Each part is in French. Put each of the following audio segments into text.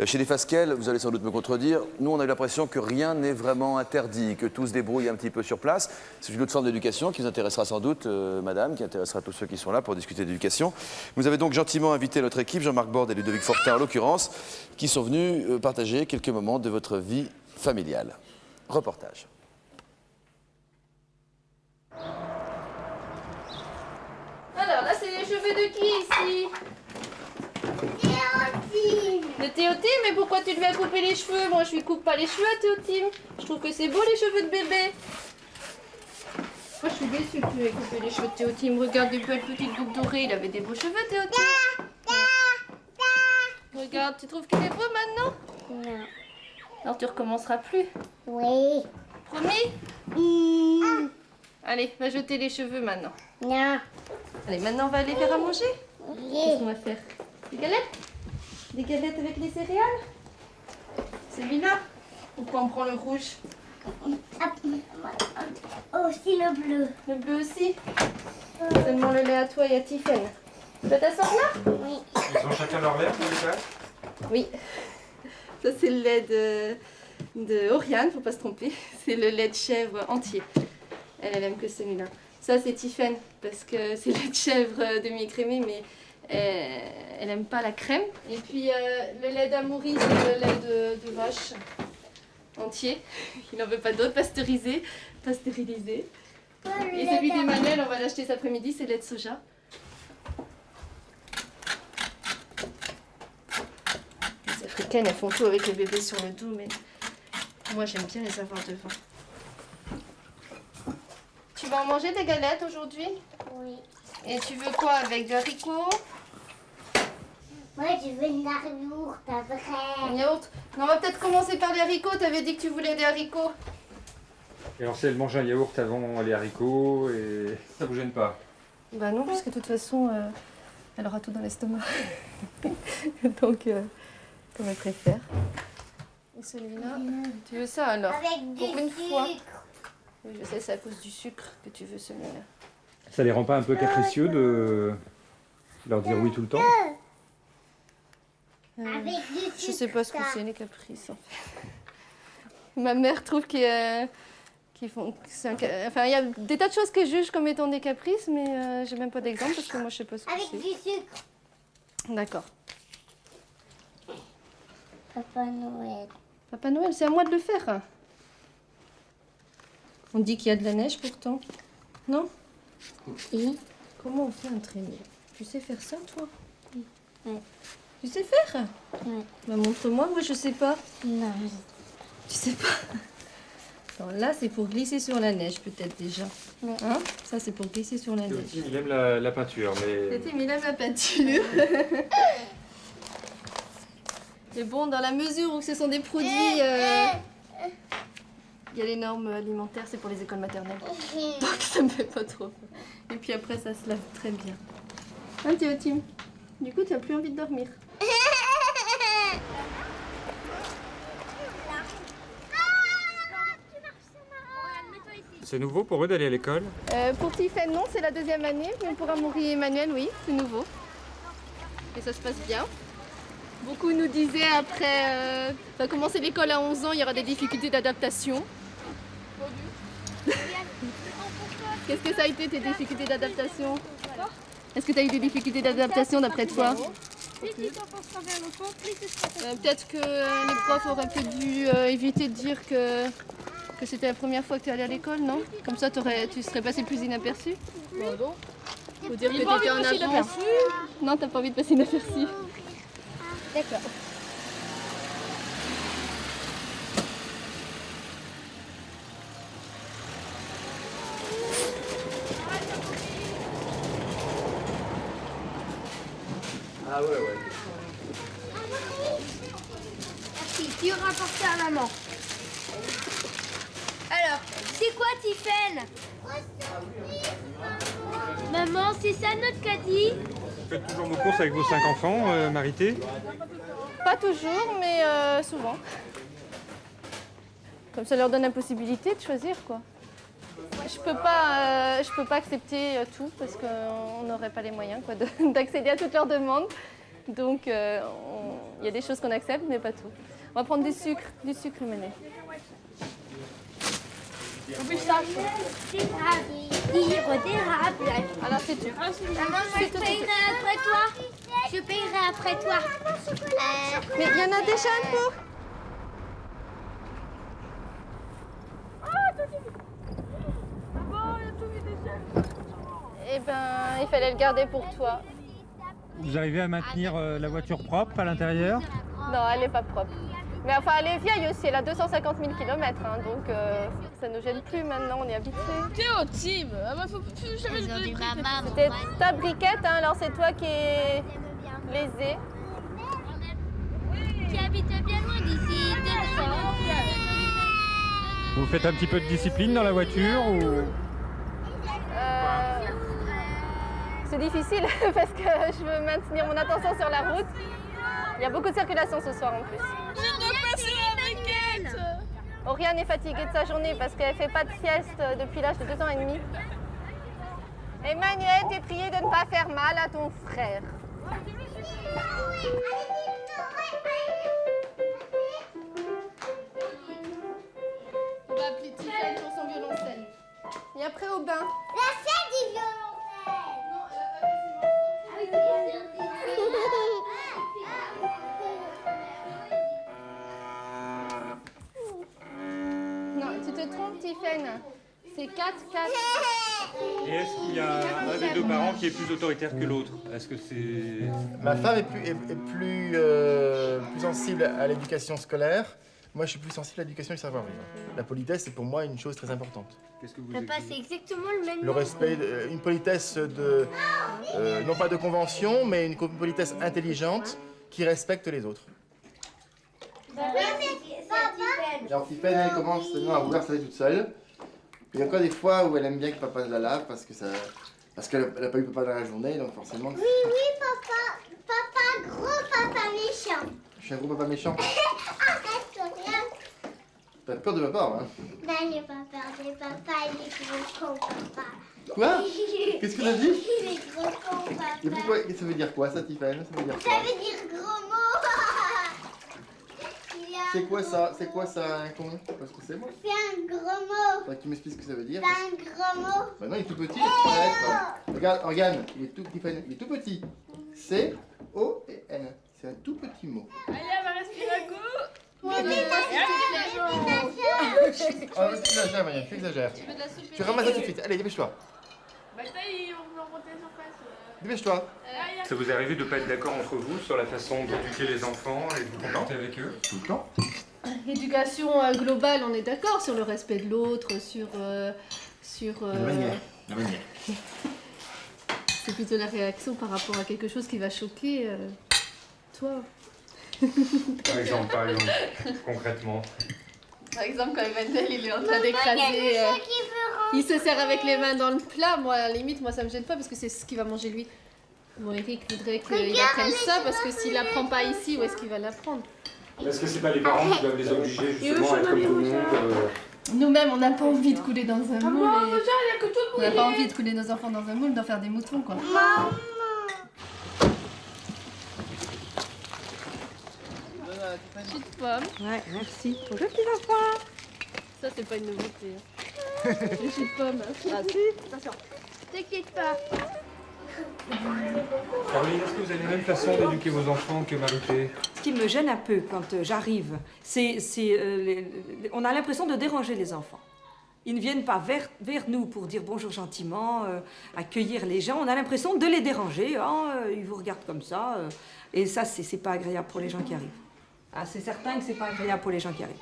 Chez les Fasquelle, vous allez sans doute me contredire, nous on a eu l'impression que rien n'est vraiment interdit, que tout se débrouille un petit peu sur place. C'est une autre forme d'éducation qui vous intéressera sans doute, madame, qui intéressera tous ceux qui sont là pour discuter d'éducation. Vous avez donc gentiment invité notre équipe, Jean-Marc Borde et Ludovic Fortin en l'occurrence, qui sont venus partager quelques moments de votre vie familiale. Reportage. Alors là, c'est les cheveux de qui ici? De Théotime, mais pourquoi tu lui as coupé les cheveux? Moi, je lui coupe pas les cheveux à Théotime. Je trouve que c'est beau les cheveux de bébé. Moi, je suis déçue que tu aies coupé les cheveux de Théotime. Regarde, des belles petites boucles dorées. Il avait des beaux cheveux, Théotime. Regarde, tu trouves qu'il est beau maintenant? Non. Alors, tu recommenceras plus. Oui. Promis? Allez, va jeter les cheveux maintenant. Non. Allez, maintenant, on va aller faire à manger. Oui. Qu'est-ce qu'on va faire? Des galettes? Des galettes avec les céréales? Celui-là? Pourquoi on prend le rouge? Aussi le bleu. Le bleu aussi? Seulement le lait à toi et à Tiffen. Tu vas t'asseoir là? Oui. Ils ont chacun leur lait, pour les faire. Oui. Ça, c'est le lait de Oriane, faut pas se tromper. C'est le lait de chèvre entier. Elle aime que celui-là. Ça, c'est Tiffen, parce que c'est le lait de chèvre demi-écrémé, mais elle aime pas la crème. Et puis, le lait d'Amoury, c'est le lait de vache entier. Il n'en veut pas d'autre, pasteurisé, pas stérilisé. Et celui d'Emmanuel, on va l'acheter cet après-midi, c'est le lait de soja. Les Africaines, elles font tout avec les bébés sur le dos, mais moi, j'aime bien les avoir devant. Tu vas en manger des galettes aujourd'hui? Oui. Et tu veux quoi, avec du haricot? Moi, je veux une yaourt après. Un yaourt? Non, on va peut-être commencer par les haricots. T'avais dit que tu voulais des haricots. Et alors, si elle mange un yaourt avant les haricots, et ça vous gêne pas? Bah non, puisque de toute façon, elle aura tout dans l'estomac. Donc, comme elle préfère. Et celui-là, tu veux ça alors? Avec du Pour une fois. sucre. Oui, je sais, c'est à cause du sucre que tu veux celui-là. Ça les rend pas un peu capricieux de leur dire oui tout le temps? Avec du sucre. Je sais pas ce que c'est les caprices en fait. Ma mère trouve qu'ils font. Enfin, il y a des tas de choses qu'elle juge comme étant des caprices, mais j'ai même pas d'exemple parce que moi je sais pas ce que Avec c'est. du sucre. D'accord. Papa Noël. Papa Noël, c'est à moi de le faire. On dit qu'il y a de la neige pourtant. Non? Oui. Comment on fait un traîneau? Tu sais faire ça toi? Oui. Tu sais faire? Oui. Bah montre-moi, moi je sais pas. Non. Tu sais pas? Alors là, c'est pour glisser sur la neige, peut-être déjà. Oui. Hein? Ça, c'est pour glisser sur la neige. Il aime la peinture, mais... Mais il aime la peinture. Mais bon, dans la mesure où ce sont des produits... Il y a les normes alimentaires, c'est pour les écoles maternelles. Donc ça me fait pas trop peur. Et puis après, ça se lave très bien. Hein, Théotime? Du coup, tu n'as plus envie de dormir. C'est nouveau pour eux d'aller à l'école? Pour Tiffen, non, c'est la deuxième année. Mais pour Amaury et Emmanuel, oui, c'est nouveau. Et ça se passe bien. Beaucoup nous disaient après, va commencer l'école à 11 ans, il y aura des difficultés d'adaptation. Qu'est-ce que ça a été tes difficultés d'adaptation? Est-ce que tu as eu des difficultés d'adaptation d'après toi? Peut-être que les profs auraient peut-être dû éviter de dire que c'était la première fois que tu allais à l'école, non? Comme ça, tu serais passé plus inaperçu? Non. Faut dire que tu étais en avance. Non, t'as pas envie de passer inaperçu. D'accord. Ah ouais. Merci, tu rapportes à maman. Alors, c'est quoi Tiffen? Maman, c'est ça notre caddie? Vous faites toujours vos courses avec vos 5 enfants, Marité? Pas toujours, mais souvent. Comme ça leur donne la possibilité de choisir, quoi. Je peux pas accepter tout parce qu'on n'aurait pas les moyens quoi, d'accéder à toutes leurs demandes. Donc, Il y a des choses qu'on accepte, mais pas tout. On va prendre du sucre Manuel. Alors c'est tout. Maman, je payerai après toi. Je payerai après toi. Mais il y en a déjà un pot. Eh ben, il fallait le garder pour toi. Vous arrivez à maintenir la voiture propre à l'intérieur? Non, elle n'est pas propre. Mais enfin, elle est vieille aussi, elle a 250 000 km, donc ça ne nous gêne plus maintenant, on est habitués. T'es au team. Faut plus jamais le C'était ta briquette, alors c'est toi qui es lésé. Tu habites bien loin d'ici. Vous faites un petit peu de discipline dans la voiture ou... C'est difficile parce que je veux maintenir mon attention sur la route. Il y a beaucoup de circulation ce soir en plus. Je dois passer la briquette. Oriane est fatiguée de sa journée parce qu'elle ne fait pas de sieste depuis l'âge de 2 ans et demi. Emmanuel, t'es prié de ne pas faire mal à ton frère. On va appeler Tiffany pour son violoncelle. Et après au bain. La scène du violoncelle. Non, tu te trompes, Tiffany. C'est 4, 4. Et est-ce qu'il y a un des deux parents qui est plus autoritaire que l'autre? Est-ce que c'est... Ma femme est plus sensible à l'éducation scolaire. Moi, je suis plus sensible à l'éducation du savoir-vivre. La politesse, c'est pour moi une chose très importante. Qu'est-ce que vous Papa, c'est exactement le même Le nom. respect, une politesse non pas de convention, mais une politesse intelligente qui respecte les autres. Alors, Tiffany, elle commence maintenant à vouloir s'aller toute seule. Il y a encore des fois où elle aime bien que papa la lave parce qu'elle n'a pas eu papa dans la journée, donc forcément... Oui, papa. Papa, gros papa méchant. Je suis un gros papa méchant. Arrête, rien. T'as peur de papa, hein? Non, j'ai pas peur de papa, il est gros con, papa. Quoi? Qu'est-ce que t'as dit? Il est gros con, Et papa. pourquoi, ça veut dire quoi ça, Tiffany? Ça veut dire Ça quoi? veut dire gros mot. C'est quoi ça? C'est quoi ça, un con? Parce que c'est moi. C'est un gros mot. Faudrait que tu m'expliques ce que ça veut dire. C'est un gros mot. Bah non, il est tout petit, il est trois lettres. Regarde, il est tout, Tiffany, il est tout petit. C-O-N. C'est un tout petit mot. Allez, elle va respirer un coup. Oh, tu exagères, Marianne, tu exagères. Tu ramasses ça tout de suite. Allez, dépêche-toi. Bah, ça y est, on peut remonter sur place. Dépêche-toi. Ça vous est arrivé de ne pas être d'accord entre vous sur la façon d'éduquer les enfants et de vous comporter avec eux? Tout le temps. Éducation globale, on est d'accord sur le respect de l'autre, sur... La manière. C'est plutôt la réaction par rapport à quelque chose qui va choquer toi. Par exemple, concrètement. Par exemple, quand Emmanuel il est en train d'écraser, il se sert avec les mains dans le plat. Moi, à la limite, moi ça me gêne pas parce que c'est ce qu'il va manger lui. Bon, Eric voudrait qu'il apprenne ça parce que s'il l'apprend pas ici, où est-ce qu'il va l'apprendre? Est-ce que c'est pas les parents qui doivent les obliger justement à être comme tout le monde Nous-mêmes, on n'a pas envie de couler dans un moule. Maman, et- déjà, il y a que toi On n'a pas envie de couler nos enfants dans un moule, d'en faire des moutons, quoi. Petite pomme. Ouais, merci. Bonjour petits enfants. Ça, c'est pas une nouveauté. Les jus de pomme. Attention. T'inquiète pas. Caroline, est-ce que vous avez la même façon d'éduquer vos enfants que Marité? Ce qui me gêne un peu quand j'arrive, on a l'impression de déranger les enfants. Ils ne viennent pas vers nous pour dire bonjour gentiment, accueillir les gens. On a l'impression de les déranger. Ils vous regardent comme ça. Et ça, c'est pas agréable pour les gens qui arrivent. Ah, c'est certain que c'est pas agréable pour les gens qui arrivent.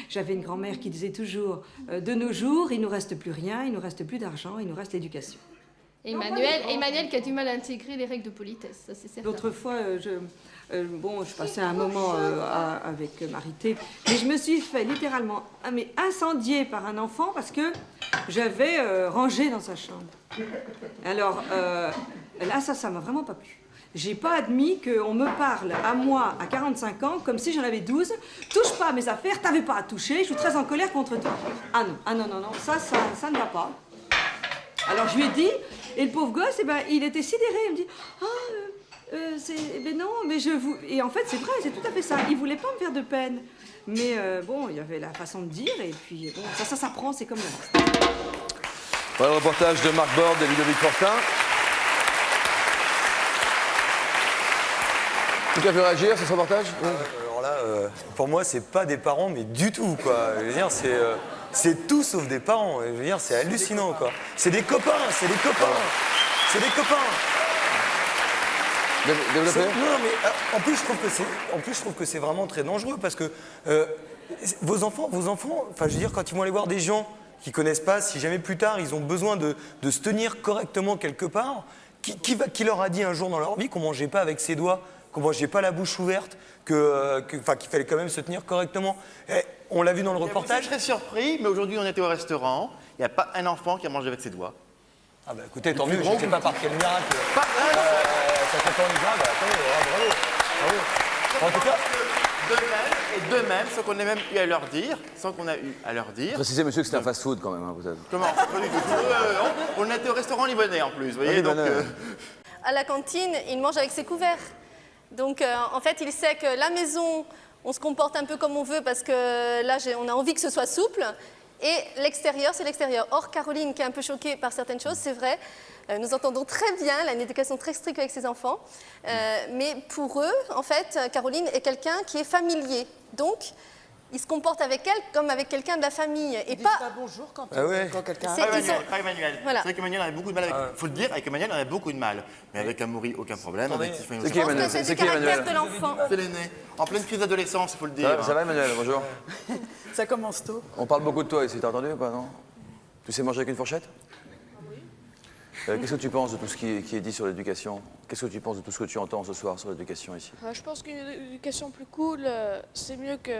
J'avais une grand-mère qui disait toujours de nos jours, il nous reste plus rien, il nous reste plus d'argent, il nous reste l'éducation. Emmanuel qui a du mal à intégrer les règles de politesse, ça c'est certain. L'autre fois, je passais un moment avec Marité, mais je me suis fait littéralement incendier par un enfant parce que j'avais rangé dans sa chambre. Alors là, ça m'a vraiment pas plu. J'ai pas admis qu'on me parle à moi, à 45 ans, comme si j'en avais 12. Touche pas à mes affaires, t'avais pas à toucher, je suis très en colère contre toi. Ah non, ça ne va pas. Alors je lui ai dit, et le pauvre gosse, il était sidéré. Il me dit, Mais non, mais je vous... Et en fait, c'est vrai, c'est tout à fait ça. Il voulait pas me faire de peine. Mais bon, il y avait la façon de dire, et puis bon, ça s'apprend, c'est comme le reste. Voilà le reportage de Marc Borde et Ludovic Fortin. Qui a fait réagir sur ce reportage? Alors là, pour moi, c'est pas des parents, mais du tout, quoi. Je veux dire, c'est tout sauf des parents. Je veux dire, c'est hallucinant, quoi. C'est des copains, c'est des copains. C'est des copains. Développez. Non, mais en plus, je trouve que c'est vraiment très dangereux parce que vos enfants, enfin, je veux dire, quand ils vont aller voir des gens qui connaissent pas, si jamais plus tard ils ont besoin de se tenir correctement quelque part, qui leur a dit un jour dans leur vie qu'on mangeait pas avec ses doigts, qu'on mangeait pas la bouche ouverte, qu'il fallait quand même se tenir correctement. Et on l'a vu dans le reportage. Je suis très surpris, mais aujourd'hui on était au restaurant, il n'y a pas un enfant qui a mangé avec ses doigts. Ah bah écoutez, tant mieux, je ne sais pas par quel miracle. Ça fait pas un miracle, attendez, bravo. En tout cas, de même, sans qu'on ait même eu à leur dire, Précisez, monsieur, que c'était un fast-food quand même, hein, peut-être. Comment? Pas du tout. On était au restaurant libanais en plus, vous voyez, donc... À la cantine, il mange avec ses couverts. Donc, en fait, il sait que la maison, on se comporte un peu comme on veut parce que là, on a envie que ce soit souple. Et l'extérieur, c'est l'extérieur. Or, Caroline, qui est un peu choquée par certaines choses, c'est vrai, nous entendons très bien, elle a une éducation très stricte avec ses enfants. Mais pour eux, en fait, Caroline est quelqu'un qui est familier. Donc, il se comporte avec elle comme avec quelqu'un de la famille. Et pas bonjour quand, quand quelqu'un... Pas Emmanuel. Voilà. C'est vrai qu'Emmanuel avait beaucoup de mal avec... Il faut le dire, avec Emmanuel, on avait beaucoup de mal. Mais avec Amaury, aucun problème. Avec Tiffany C'est aussi. qui je pense Emmanuel? que c'est C'est du qui caractère Emmanuel? de l'enfant. C'est l'aîné. En pleine crise d'adolescence, il faut le dire. Ça va, Emmanuel? Bonjour. Ça commence tôt. On parle beaucoup de toi ici, t'as entendu ou pas, non? Tu sais manger avec une fourchette? Oui. Qu'est-ce que tu penses de tout ce qui est dit sur l'éducation? Qu'est-ce que tu penses de tout ce que tu entends ce soir sur l'éducation ici? Je pense qu'une éducation plus cool, c'est mieux que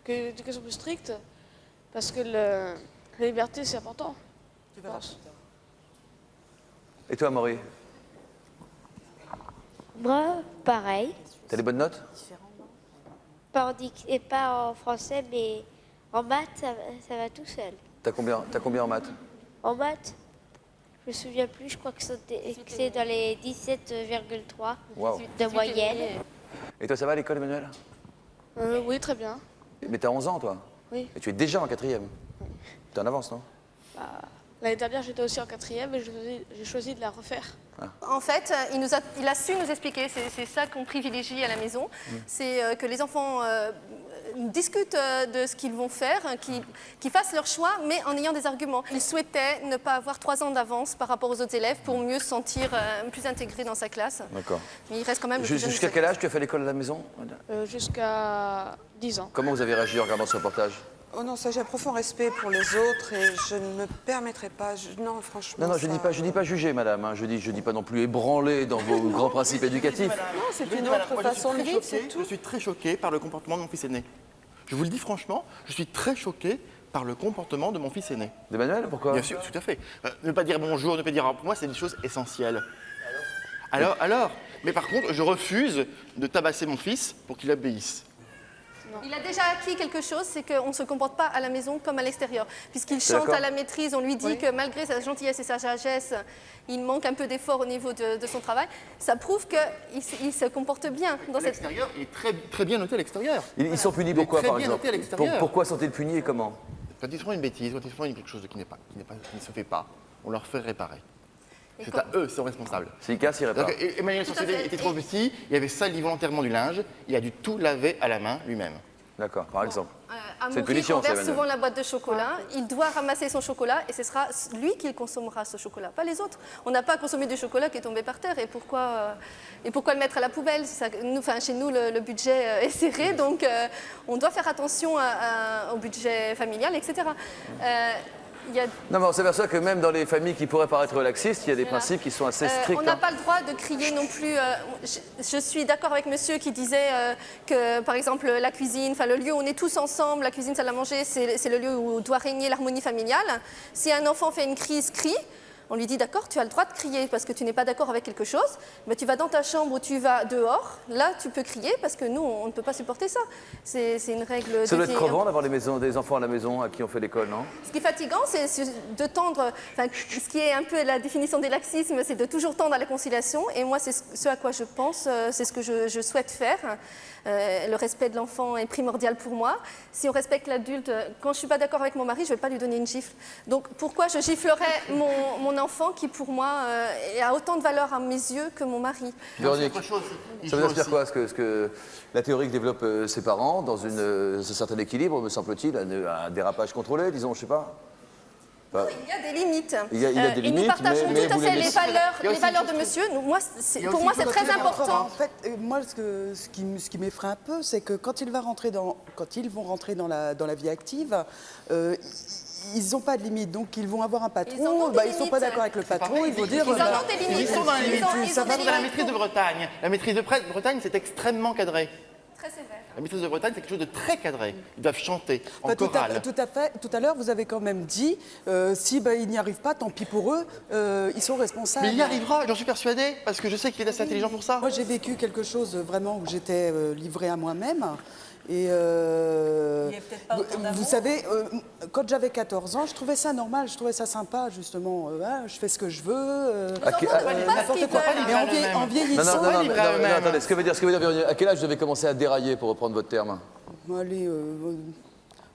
une éducation plus stricte, parce que la liberté, c'est important, je pense. Et toi, Maury? Moi, pareil. T'as des bonnes notes? Pas en français, mais en maths, ça va tout seul. T'as combien en maths? En maths, je me souviens plus, je crois que c'est dans les 17,3 Wow. de moyenne. Et toi, ça va à l'école, Emmanuel? Oui, très bien. Mais t'as 11 ans, toi? Oui. Et tu es déjà en 4e? T'es en avance, non? L'année dernière, j'étais aussi en 4e et j'ai choisi de la refaire. En fait, il a su nous expliquer, c'est ça qu'on privilégie à la maison, c'est que les enfants discutent de ce qu'ils vont faire, qu'ils fassent leur choix, mais en ayant des arguments. Il souhaitait ne pas avoir 3 ans d'avance par rapport aux autres élèves pour mieux se sentir plus intégré dans sa classe. D'accord. Mais il reste quand même le plus jeune de Jusqu'à sa quel classe. âge tu as fait l'école à la maison? Jusqu'à 10 ans. Comment vous avez réagi en regardant ce reportage? Oh non, ça j'ai un profond respect pour les autres et je ne me permettrai pas. Non, franchement. Non, je dis pas juger, madame. Hein. Je dis pas non plus ébranler dans vos grands principes éducatifs. Non, c'est une autre façon de vivre, c'est tout. Je suis très choqué par le comportement de mon fils aîné. Je vous le dis franchement, je suis très choqué par le comportement de mon fils aîné. D'Emmanuel, pourquoi? Bien sûr, tout à fait. Ne pas dire bonjour, ne pas dire... Pour moi, c'est des choses essentielles. Alors, mais par contre, je refuse de tabasser mon fils pour qu'il obéisse. Il a déjà acquis quelque chose, c'est qu'on ne se comporte pas à la maison comme à l'extérieur. Puisqu'il chante à la maîtrise, on lui dit que malgré sa gentillesse et sa sagesse, il manque un peu d'effort au niveau de son travail. Ça prouve qu'il se comporte bien dans cette... L'extérieur, il est très, très bien noté à l'extérieur. Ils sont punis pourquoi, très par bien exemple? noté à l'extérieur. Pourquoi sont-ils punis et comment? Quand ils font une bêtise, quand ils font quelque chose qui ne se fait pas, on leur fait réparer. C'est à eux, ils sont responsables. S'ils cassent, ils réparent. Donc, Emmanuel Sorcier était trop petit, il avait sali volontairement du linge, il a dû tout laver à la main lui-même. D'accord, par exemple. C'est une Amaury punition, renverse ça, souvent la boîte de chocolat. Il doit ramasser son chocolat et ce sera lui qui consommera ce chocolat, pas les autres. On n'a pas consommé du chocolat qui est tombé par terre. Et pourquoi le mettre à la poubelle? Chez nous, le budget est serré, donc on doit faire attention au budget familial, etc. Non, mais on s'aperçoit que même dans les familles qui pourraient paraître relaxistes, il y a des principes qui sont assez stricts. On n'a pas le droit de crier non plus. Je suis d'accord avec monsieur qui disait que, par exemple, la cuisine, le lieu où on est tous ensemble, la cuisine, salle à manger, c'est le lieu où doit régner l'harmonie familiale. Si un enfant fait une crise, crie. On lui dit d'accord, tu as le droit de crier parce que tu n'es pas d'accord avec quelque chose, mais tu vas dans ta chambre ou tu vas dehors, là tu peux crier parce que nous on ne peut pas supporter ça. C'est une règle. Ça doit être de vie. crevant d'avoir des enfants à la maison à qui on fait l'école, non? Ce qui est fatigant, c'est de tendre, enfin, ce qui est un peu la définition des laxismes, c'est de toujours tendre à la conciliation. Et moi, c'est ce à quoi je pense, c'est ce que je souhaite faire. Le respect de l'enfant est primordial pour moi. Si on respecte l'adulte, quand je ne suis pas d'accord avec mon mari, je ne vais pas lui donner une gifle. Donc pourquoi je giflerais mon enfant qui, pour moi, a autant de valeur à mes yeux que mon mari? Véronique, ça veut dire quoi ce que la théorie que développent ses parents dans un certain équilibre, me semble-t-il, un dérapage contrôlé, disons, je sais pas. Enfin, Il y a des limites. Il y a des et limites, nous partageons mais tout à vous fait les laissez- les valeurs de monsieur. Pour moi, c'est très important. En fait, moi, ce qui m'effraie un peu, c'est que quand ils vont rentrer dans la vie active, ils n'ont pas de limite, donc ils vont avoir un patron, Ils en ont des ils ne sont pas limites. d'accord avec le patron, ils vont dire... Ils en ont des limites. Ils sont dans les limites. Ils Ça ont va des faire la limites. maîtrise de Bretagne. La maîtrise de Bretagne, c'est extrêmement cadré. Très sévère. La maîtrise de Bretagne, c'est quelque chose de très cadré. Ils doivent chanter en Enfin, chorale. tout à l'heure, vous avez quand même dit, si ils n'y arrivent pas, tant pis pour eux, ils sont responsables. Mais il y arrivera, j'en suis persuadée, parce que je sais qu'il est assez intelligent pour ça. Moi, j'ai vécu quelque chose vraiment où j'étais livrée à moi-même. Et vous savez, quand j'avais 14 ans, je trouvais ça normal, je trouvais ça sympa, justement. Je fais ce que je veux. N'importe quoi. Mais en Non, vieillissant, attendez, ce que veut dire Véronique, à quel âge vous avez commencé à dérailler, pour reprendre votre terme? allez,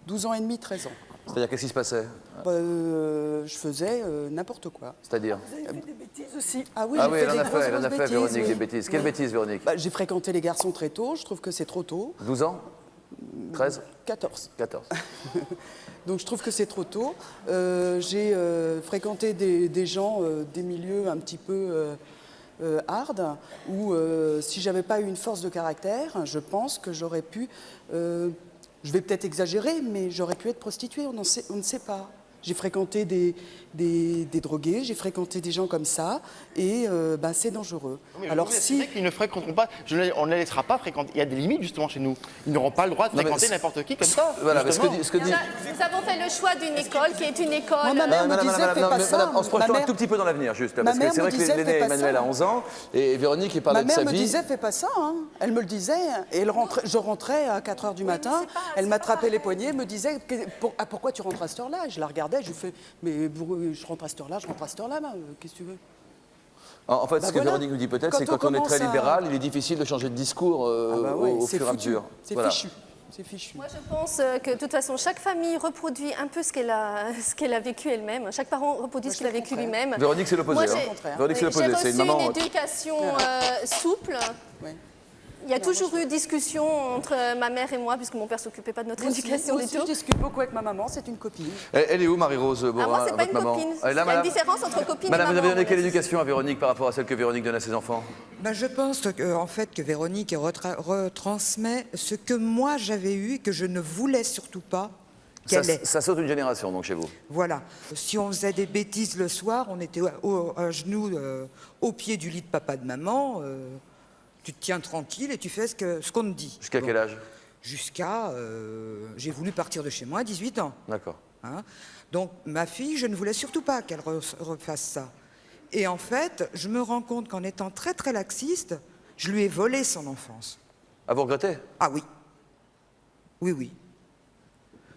12 ans et demi, 13 ans. C'est-à-dire, qu'est-ce qui se passait? Je faisais n'importe quoi. C'est-à-dire? Des bêtises aussi. Ah oui, Ah j'ai oui, fait elle des en grosses a fait, bêtises, Véronique, oui. des bêtises. Quelle bêtise, Véronique? J'ai fréquenté les garçons très tôt, je trouve que c'est trop tôt. 12 ans? 13? 14. 14. Donc je trouve que c'est trop tôt. J'ai fréquenté des gens, des milieux un petit peu hard, où si j'avais pas eu une force de caractère, je pense que j'aurais pu, je vais peut-être exagérer, mais j'aurais pu être prostituée, on ne sait pas. J'ai fréquenté des drogués, j'ai fréquenté des gens comme ça, et c'est dangereux. Mais Alors vous si... savez qu'ils ne fréquenteront pas, on ne les laissera pas fréquenter. Il y a des limites justement chez nous. Ils n'auront pas le droit de Non, mais fréquenter n'importe qui comme ça. Voilà, mais justement. ce que dit... Nous avons fait le choix d'une école qui est une école. Moi, ma mère me disait, fais pas ça. Madame, on se projette Ma un mère- tout petit peu dans l'avenir, juste. Ma Parce que mère c'est me vrai que disait, l'aîné fais pas Emmanuel ça. a 11 ans, et Véronique, qui parlait Ma de sa mère me vie. disait, fais pas ça. Hein. Elle me le disait. Et je rentrais à 4 h du matin. c'est pas- Elle c'est m'attrapait pas les pareil. poignets, me disait, pourquoi tu rentres à cette heure-là? Je la regardais, je lui fais, mais je rentre à cette heure-là, qu'est-ce que tu veux? En fait, ce que voilà. Véronique nous dit peut-être, c'est que Quand quand on est on très commence à- libéral, il est difficile de changer de discours au c'est fur et à foutu. mesure. C'est Voilà. fichu. C'est fichu. Moi, je pense que de toute façon, chaque famille reproduit un peu ce qu'elle a vécu elle-même. Chaque parent reproduit ce qu'il a vécu lui-même. Véronique, c'est l'opposé. Moi, hein. Véronique, c'est j'ai l'opposé. C'est reçu une maman. une éducation souple. Ouais. Il y a toujours eu discussion entre ma mère et moi, puisque mon père s'occupait pas de notre éducation Moi du aussi, tout. je discute beaucoup avec ma maman, c'est une copine. Elle est où, Marie-Rose Ah, Borin, moi, c'est pas votre une maman? copine. Elle est là, Il y a une madame. différence entre copine Madame, et vous maman. avez donné quelle éducation à Véronique par rapport à celle que Véronique donne à ses enfants? Je pense en fait que Véronique retransmet ce que moi j'avais eu et que je ne voulais surtout pas qu'elle ait. Ça saute une génération, donc, chez vous. Voilà. Si on faisait des bêtises le soir, on était à genoux au pied du lit de papa de maman. Tu te tiens tranquille et tu fais ce qu'on te dit. Jusqu'à quel âge? Jusqu'à... j'ai voulu partir de chez moi à 18 ans. D'accord. Hein. Donc ma fille, je ne voulais surtout pas qu'elle refasse ça. Et en fait, je me rends compte qu'en étant très très laxiste, je lui ai volé son enfance. À vous regretter? Ah oui. Oui, oui.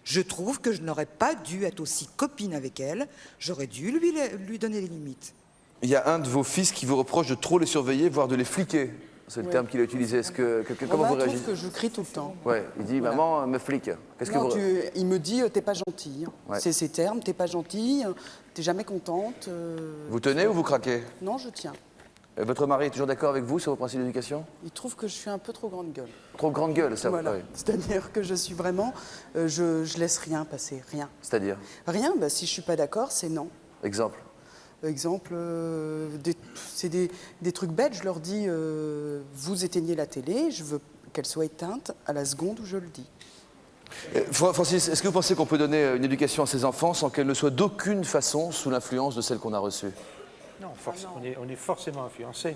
Je trouve que je n'aurais pas dû être aussi copine avec elle. J'aurais dû lui donner les limites. Il y a un de vos fils qui vous reproche de trop les surveiller, voire de les fliquer. C'est le terme qu'il a utilisé. Est-ce comment vous Trouve réagissez? que je crie tout le temps. Ouais, il dit maman me flique. Qu'est-ce que Non, vous il me dit, t'es pas gentille. Ouais. C'est ces termes, t'es pas gentille, t'es jamais contente. Vous tenez ou vous craquez? Non, je tiens. Votre mari est toujours d'accord avec vous sur vos principes d'éducation? Il trouve que je suis un peu trop grande gueule. Trop grande gueule, ça. Voilà. Ouais. C'est-à-dire que je suis vraiment, je laisse rien passer, rien. C'est-à-dire? Rien, si je suis pas d'accord, c'est non. Exemple. Exemple, c'est des trucs bêtes, je leur dis, vous éteignez la télé, je veux qu'elle soit éteinte à la seconde où je le dis. Francis, est-ce que vous pensez qu'on peut donner une éducation à ses enfants sans qu'elle ne soit d'aucune façon sous l'influence de celle qu'on a reçue? Non, on est forcément influencé.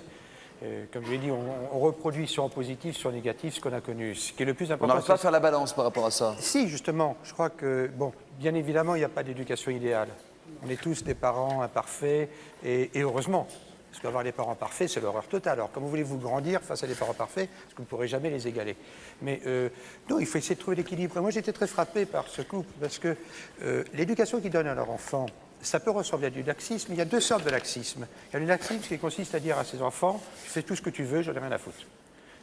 Comme je l'ai dit, on reproduit soit en positif, soit en négatif ce qu'on a connu. Ce qui est le plus On important. n'arrive pas à faire la balance par rapport à ça. Si, justement. Je crois que, bien évidemment, il n'y a pas d'éducation idéale. On est tous des parents imparfaits, et heureusement. Parce qu'avoir des parents parfaits, c'est l'horreur totale. Alors, comment voulez-vous grandir face à des parents parfaits? Parce que vous ne pourrez jamais les égaler. Mais non, il faut essayer de trouver l'équilibre. Moi, j'étais très frappé par ce couple, parce que l'éducation qu'ils donnent à leur enfant, ça peut ressembler à du laxisme. Il y a deux sortes de laxisme. Il y a le laxisme qui consiste à dire à ses enfants, tu fais tout ce que tu veux, j'en ai rien à foutre.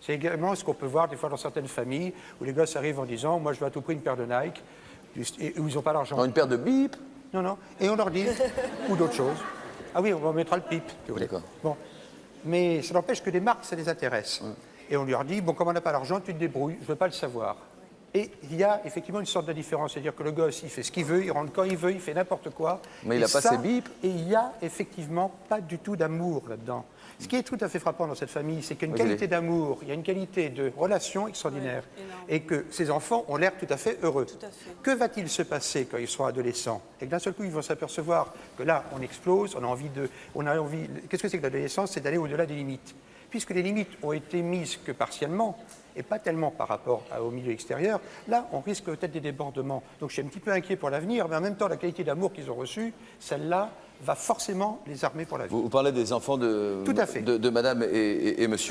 C'est également ce qu'on peut voir des fois dans certaines familles, où les gosses arrivent en disant, moi, je veux à tout prix une paire de Nike, et où ils n'ont pas l'argent. Une paire de bip? Non, non. Et on leur dit, ou d'autres choses. Ah oui, on mettra le pipe, si vous voulez. Bon. Mais ça n'empêche que les marques, ça les intéresse. Et on leur dit, bon, comme on n'a pas l'argent, tu te débrouilles, je ne veux pas le savoir. Et il y a effectivement une sorte de différence, c'est-à-dire que le gosse, il fait ce qu'il veut, il rentre quand il veut, il fait n'importe quoi. Mais il n'a pas ses bips. Et il n'y a effectivement pas du tout d'amour là-dedans. Ce qui est tout à fait frappant dans cette famille, c'est qu'il y a une qualité d'amour, il y a une qualité de relation extraordinaire. Et que ces enfants ont l'air tout à fait heureux. Que va-t-il se passer quand ils seront adolescents? Et que d'un seul coup, ils vont s'apercevoir que là, on explose, on a envie. Qu'est-ce que c'est que l'adolescence? C'est d'aller au-delà des limites. Puisque les limites ont été mises que partiellement, et pas tellement par rapport au milieu extérieur, là, on risque peut-être des débordements. Donc je suis un petit peu inquiet pour l'avenir, mais en même temps, la qualité d'amour qu'ils ont reçue, celle-là va forcément les armer pour la vie. Vous parlez des enfants de, Tout à fait. de madame et monsieur.